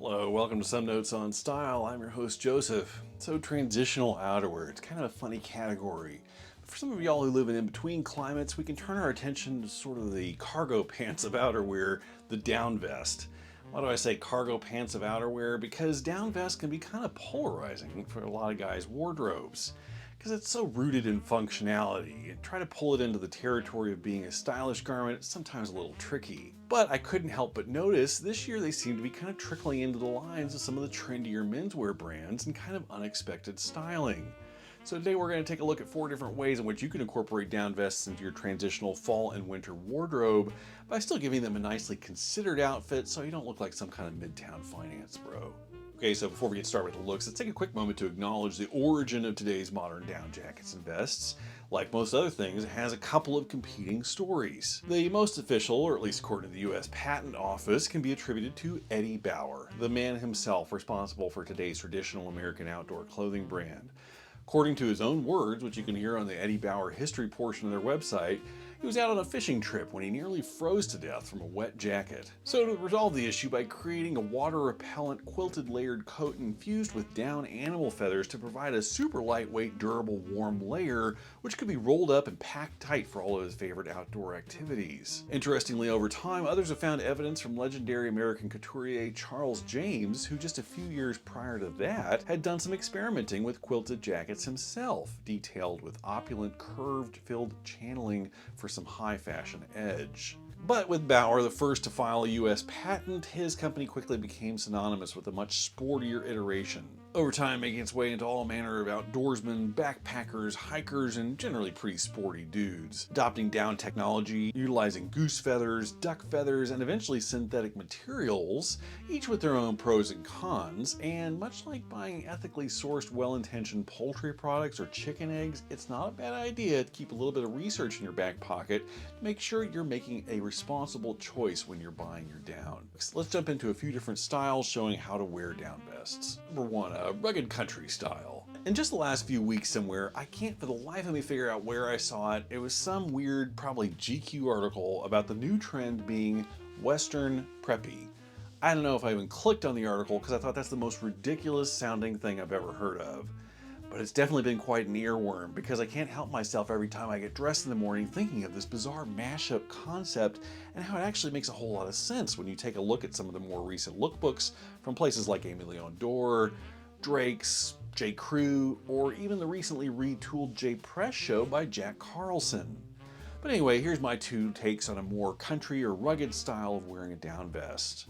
Hello, welcome to Some Notes on Style. I'm your host, Joseph. So transitional outerwear, it's kind of a funny category. For some of y'all who live in in-between climates, we can turn our attention to sort of the cargo pants of outerwear, the down vest. Why do I say cargo pants of outerwear? Because down vest can be kind of polarizing for a lot of guys' wardrobes. Because it's so rooted in functionality, and try to pull it into the territory of being a stylish garment is sometimes a little tricky. But I couldn't help but notice this year they seem to be kind of trickling into the lines of some of the trendier menswear brands and kind of unexpected styling. So today we're going to take a look at 4 different ways in which you can incorporate down vests into your transitional fall and winter wardrobe by still giving them a nicely considered outfit so you don't look like some kind of midtown finance bro. Okay, so before we get started with the looks, let's take a quick moment to acknowledge the origin of today's modern down jackets and vests. Like most other things, it has a couple of competing stories. The most official, or at least according to the US Patent Office, can be attributed to Eddie Bauer, the man himself responsible for today's traditional American outdoor clothing brand. According to his own words, which you can hear on the Eddie Bauer history portion of their website, he was out on a fishing trip when he nearly froze to death from a wet jacket. So to resolve the issue by creating a water-repellent quilted layered coat infused with down animal feathers to provide a super lightweight, durable, warm layer, which could be rolled up and packed tight for all of his favorite outdoor activities. Interestingly, over time, others have found evidence from legendary American couturier Charles James, who just a few years prior to that had done some experimenting with quilted jackets himself, detailed with opulent, curved-filled channeling for some high fashion edge. But with Bauer, the first to file a US patent, his company quickly became synonymous with a much sportier iteration, over time making its way into all manner of outdoorsmen, backpackers, hikers, and generally pretty sporty dudes. Adopting down technology, utilizing goose feathers, duck feathers, and eventually synthetic materials, each with their own pros and cons, and much like buying ethically sourced, well-intentioned poultry products or chicken eggs, it's not a bad idea to keep a little bit of research in your back pocket to make sure you're making a responsible choice when you're buying your down. Let's jump into a few different styles showing how to wear down vests. Number 1, a rugged country style. In just the last few weeks somewhere, I can't for the life of me figure out where I saw it. It was some weird, probably GQ article about the new trend being Western Preppy. I don't know if I even clicked on the article because I thought that's the most ridiculous sounding thing I've ever heard of. But it's definitely been quite an earworm because I can't help myself every time I get dressed in the morning thinking of this bizarre mashup concept and how it actually makes a whole lot of sense when you take a look at some of the more recent lookbooks from places like Aimé Leon Dore, Drake's, J.Crew, or even the recently retooled J.Press show by Jack Carlson. But anyway, here's my 2 takes on a more country or rugged style of wearing a down vest.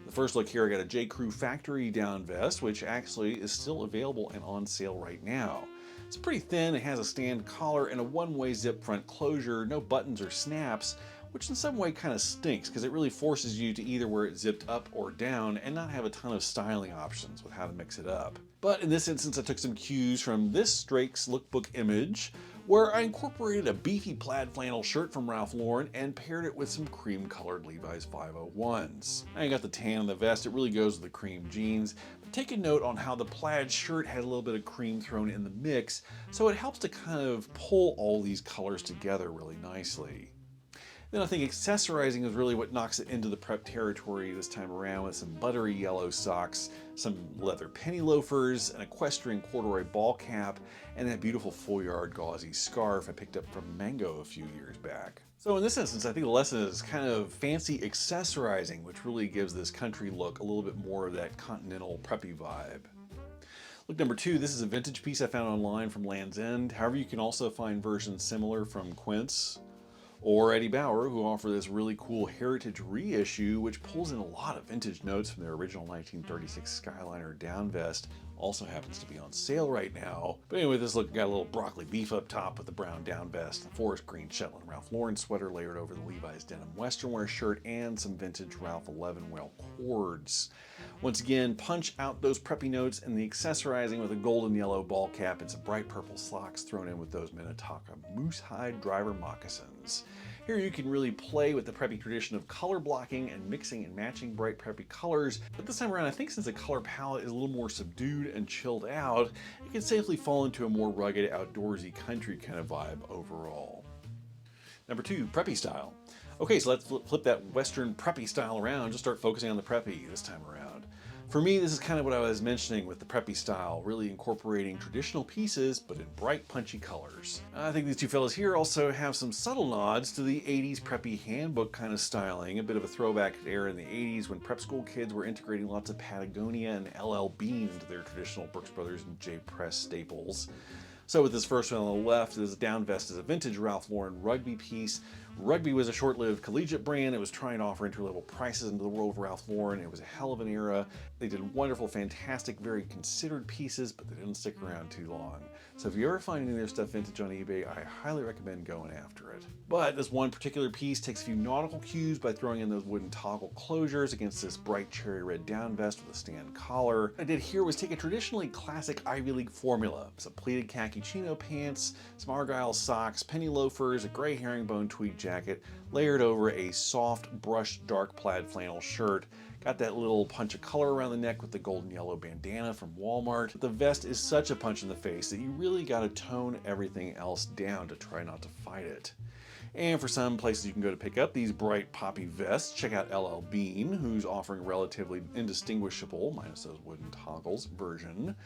The first look here, I got a J.Crew factory down vest, which actually is still available and on sale right now. It's pretty thin, it has a stand collar and a one-way zip front closure, no buttons or snaps, which in some way kind of stinks because it really forces you to either wear it zipped up or down and not have a ton of styling options with how to mix it up. But in this instance, I took some cues from this Drake's lookbook image, where I incorporated a beefy plaid flannel shirt from Ralph Lauren and paired it with some cream-colored Levi's 501s. Now you got the tan on the vest, it really goes with the cream jeans, but take a note on how the plaid shirt had a little bit of cream thrown in the mix, so it helps to kind of pull all these colors together really nicely. Then I think accessorizing is really what knocks it into the prep territory this time around with some buttery yellow socks, some leather penny loafers, an equestrian corduroy ball cap, and that beautiful foulard gauzy scarf I picked up from Mango a few years back. So in this instance, I think the lesson is kind of fancy accessorizing, which really gives this country look a little bit more of that continental preppy vibe. Look number 2, this is a vintage piece I found online from Land's End. However, you can also find versions similar from Quince or Eddie Bauer, who offer this really cool heritage reissue, which pulls in a lot of vintage notes from their original 1936 Skyliner down vest. Also happens to be on sale right now. But anyway, this look got a little broccoli beef up top with the brown down vest, the forest green Shetland Ralph Lauren sweater layered over the Levi's denim western wear shirt, and some vintage Ralph 11 whale cords. Once again, punch out those preppy notes and the accessorizing with a golden yellow ball cap and some bright purple socks thrown in with those Minnetonka moose hide driver moccasins. Here you can really play with the preppy tradition of color blocking and mixing and matching bright preppy colors, but this time around I think since the color palette is a little more subdued and chilled out, it can safely fall into a more rugged, outdoorsy country kind of vibe overall. Number 2, preppy style. Okay, so let's flip that Western preppy style around, just start focusing on the preppy this time around. For me, this is kind of what I was mentioning with the preppy style, really incorporating traditional pieces, but in bright, punchy colors. I think these two fellas here also have some subtle nods to the 80s preppy handbook kind of styling, a bit of a throwback era in the 80s when prep school kids were integrating lots of Patagonia and LL Bean into their traditional Brooks Brothers and J.Crew staples. So with this first one on the left, this down vest is a vintage Ralph Lauren rugby piece. Rugby was a short-lived collegiate brand. It was trying to offer entry-level prices into the world of Ralph Lauren. It was a hell of an era. They did wonderful, fantastic, very considered pieces, but they didn't stick around too long. So if you ever find any of their stuff vintage on eBay, I highly recommend going after it. But this one particular piece takes a few nautical cues by throwing in those wooden toggle closures against this bright cherry red down vest with a stand collar. What I did here was take a traditionally classic Ivy League formula, some pleated khaki chino pants, some argyle socks, penny loafers, a gray herringbone tweed jacket, layered over a soft brushed dark plaid flannel shirt. Got that little punch of color around the neck with the golden yellow bandana from Walmart. The vest is such a punch in the face that you really gotta tone everything else down to try not to fight it. And for some places you can go to pick up these bright poppy vests, check out LL Bean, who's offering relatively indistinguishable, minus those wooden toggles, version.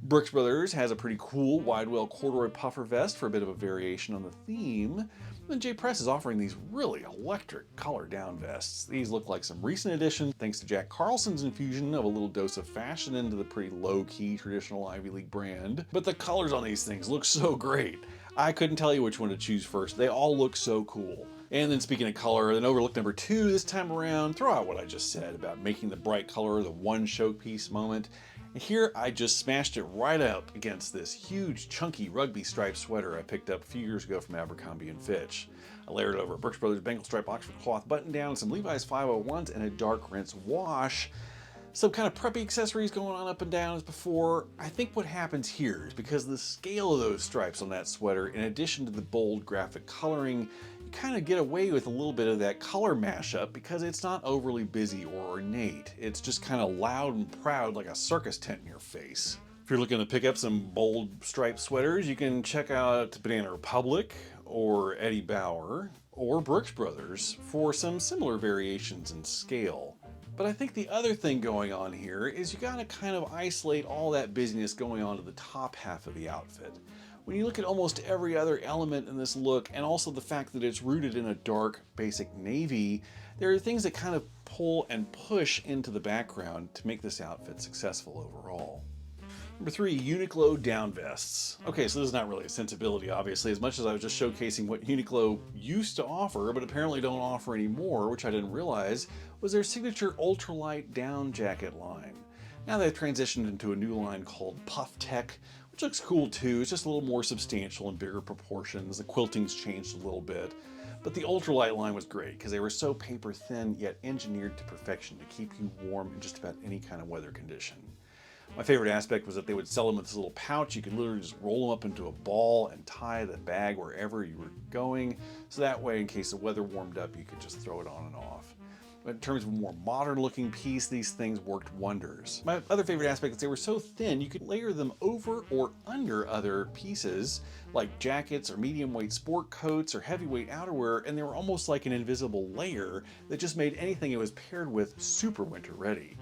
Brooks Brothers has a pretty cool wide-well corduroy puffer vest for a bit of a variation on the theme. And J.Crew is offering these really electric color down vests. These look like some recent additions thanks to Jack Carlson's infusion of a little dose of fashion into the pretty low-key traditional Ivy League brand. But the colors on these things look so great. I couldn't tell you which one to choose first. They all look so cool. And then speaking of color, then overlook number 2 this time around, throw out what I just said about making the bright color the one showpiece moment. And here I just smashed it right up against this huge chunky rugby striped sweater I picked up a few years ago from Abercrombie & Fitch. I layered it over a Brooks Brothers Bengal stripe Oxford cloth button down, some Levi's 501s, and a dark rinse wash. Some kind of preppy accessories going on up and down as before. I think what happens here is because of the scale of those stripes on that sweater, in addition to the bold graphic coloring, you kind of get away with a little bit of that color mashup because it's not overly busy or ornate. It's just kind of loud and proud like a circus tent in your face. If you're looking to pick up some bold striped sweaters, you can check out Bandana Republic or Eddie Bauer or Brooks Brothers for some similar variations in scale. But I think the other thing going on here is you gotta kind of isolate all that busyness going on to the top half of the outfit. When you look at almost every other element in this look, and also the fact that it's rooted in a dark, basic navy, there are things that kind of pull and push into the background to make this outfit successful overall. Number 3, Uniqlo down vests. Okay, so this is not really a sensibility, obviously, as much as I was just showcasing what Uniqlo used to offer, but apparently don't offer anymore, which I didn't realize, was their signature ultralight down jacket line. Now they've transitioned into a new line called Puff Tech, which looks cool too. It's just a little more substantial and bigger proportions. The quilting's changed a little bit. But the ultralight line was great because they were so paper thin yet engineered to perfection to keep you warm in just about any kind of weather condition. My favorite aspect was that they would sell them with this little pouch. You could literally just roll them up into a ball and tie the bag wherever you were going. So that way, in case the weather warmed up, you could just throw it on and off. But in terms of a more modern looking piece, these things worked wonders. My other favorite aspect is they were so thin, you could layer them over or under other pieces like jackets or medium weight sport coats or heavyweight outerwear, and they were almost like an invisible layer that just made anything it was paired with super winter ready.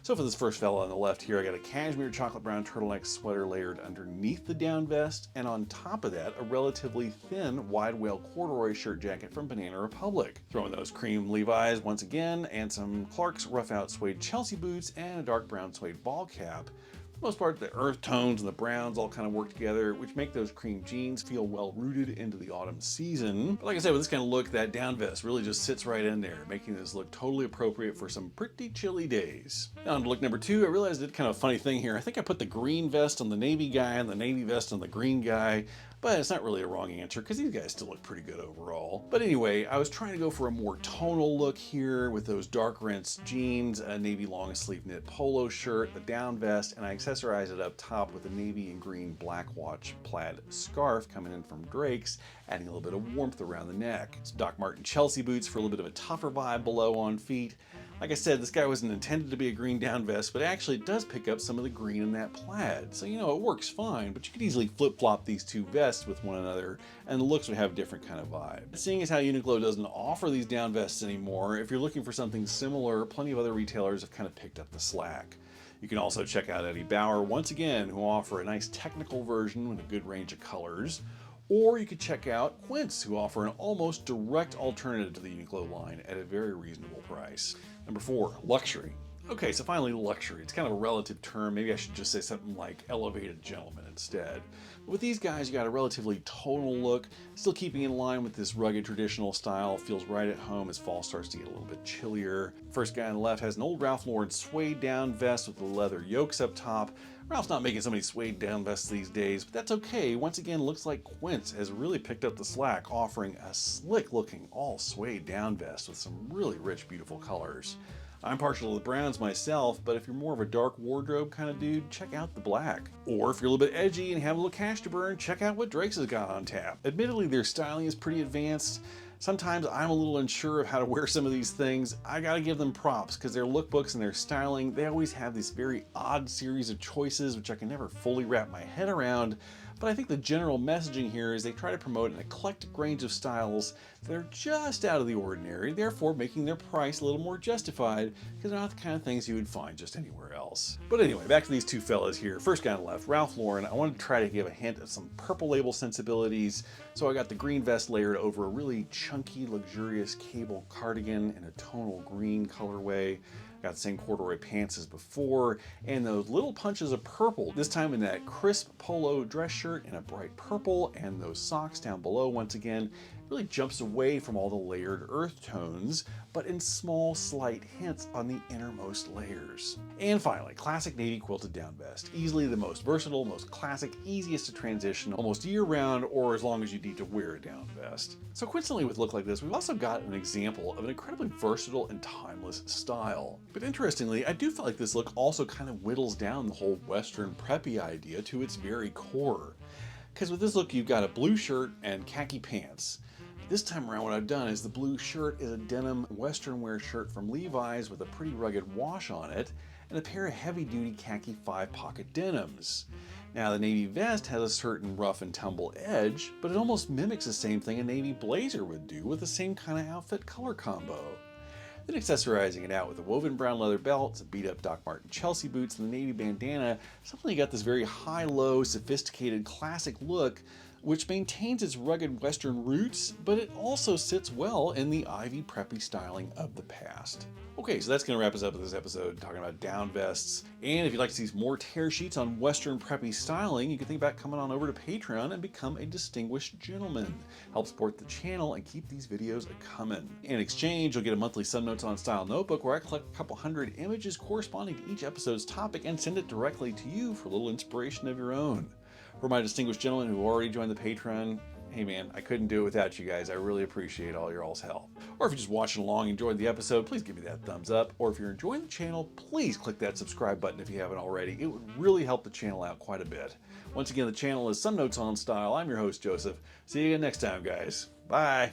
So for this first fella on the left here, I got a cashmere chocolate brown turtleneck sweater layered underneath the down vest, and on top of that, a relatively thin wide wale corduroy shirt jacket from Bandana Republic. Throwing those cream Levi's once again, and some Clark's rough out suede Chelsea boots, and a dark brown suede ball cap. For the most part, the earth tones and the browns all kind of work together, which make those cream jeans feel well rooted into the autumn season. But like I said, with this kind of look, that down vest really just sits right in there, making this look totally appropriate for some pretty chilly days. Now on to look number 2, I realized I did kind of a funny thing here. I think I put the green vest on the navy guy and the navy vest on the green guy, but it's not really a wrong answer because these guys still look pretty good overall. But anyway, I was trying to go for a more tonal look here with those dark rinsed jeans, a navy long sleeve knit polo shirt, the down vest, and I accessorized it up top with a navy and green black watch plaid scarf coming in from Drake's, adding a little bit of warmth around the neck. Some Doc Marten Chelsea boots for a little bit of a tougher vibe below on feet. Like I said, this guy wasn't intended to be a green down vest, but actually it does pick up some of the green in that plaid. So, you know, it works fine, but you could easily flip-flop these two vests with one another, and the looks would have a different kind of vibe. Seeing as how Uniqlo doesn't offer these down vests anymore, if you're looking for something similar, plenty of other retailers have kind of picked up the slack. You can also check out Eddie Bauer, once again, who offer a nice technical version with a good range of colors. Or you could check out Quince, who offer an almost direct alternative to the Uniqlo line at a very reasonable price. Number 4, luxury. Okay, so finally luxury. It's kind of a relative term. Maybe I should just say something like elevated gentleman instead. But with these guys, you got a relatively tonal look, still keeping in line with this rugged traditional style. Feels right at home as fall starts to get a little bit chillier. First guy on the left has an old Ralph Lauren suede down vest with the leather yokes up top. Ralph's not making so many suede down vests these days, but that's okay. Once again, looks like Quince has really picked up the slack, offering a slick looking all suede down vest with some really rich, beautiful colors. I'm partial to the browns myself, but if you're more of a dark wardrobe kind of dude, check out the black. Or if you're a little bit edgy and have a little cash to burn, check out what Drake's has got on tap. Admittedly, their styling is pretty advanced. Sometimes I'm a little unsure of how to wear some of these things. I gotta give them props because their lookbooks and their styling, they always have this very odd series of choices which I can never fully wrap my head around. But I think the general messaging here is they try to promote an eclectic range of styles that are just out of the ordinary, therefore making their price a little more justified because they're not the kind of things you would find just anywhere else. But anyway, back to these two fellas here. First guy on the left, Ralph Lauren. I wanted to try to give a hint of some purple label sensibilities, so I got the green vest layered over a really chunky, luxurious cable cardigan in a tonal green colorway. Got the same corduroy pants as before, and those little punches of purple, this time in that crisp polo dress shirt in a bright purple, and those socks down below once again. Really jumps away from all the layered earth tones, but in small, slight hints on the innermost layers. And finally, classic navy quilted down vest. Easily the most versatile, most classic, easiest to transition almost year-round or as long as you need to wear a down vest. So coincidentally with a look like this, we've also got an example of an incredibly versatile and timeless style. But interestingly, I do feel like this look also kind of whittles down the whole Western preppy idea to its very core. Because with this look, you've got a blue shirt and khaki pants. This time around, what I've done is the blue shirt is a denim Western wear shirt from Levi's with a pretty rugged wash on it, and a pair of heavy-duty khaki 5-pocket denims. Now, the navy vest has a certain rough and tumble edge, but it almost mimics the same thing a navy blazer would do with the same kind of outfit color combo. Then accessorizing it out with a woven brown leather belt, some beat-up Doc Marten Chelsea boots, and the navy bandana, suddenly got this very high-low, sophisticated, classic look, which maintains its rugged Western roots, but it also sits well in the Ivy preppy styling of the past. Okay, so that's going to wrap us up with this episode talking about down vests. And if you'd like to see more tear sheets on Western preppy styling, you can think about coming on over to Patreon and become a distinguished gentleman. Help support the channel and keep these videos coming. In exchange, you'll get a monthly Some Notes on Style notebook where I collect a couple hundred images corresponding to each episode's topic and send it directly to you for a little inspiration of your own. For my distinguished gentlemen who already joined the Patreon, hey man, I couldn't do it without you guys. I really appreciate all your all's help. Or if you're just watching along and enjoyed the episode, please give me that thumbs up. Or if you're enjoying the channel, please click that subscribe button if you haven't already. It would really help the channel out quite a bit. Once again, the channel is Some Notes on Style. I'm your host, Joseph. See you again next time, guys. Bye.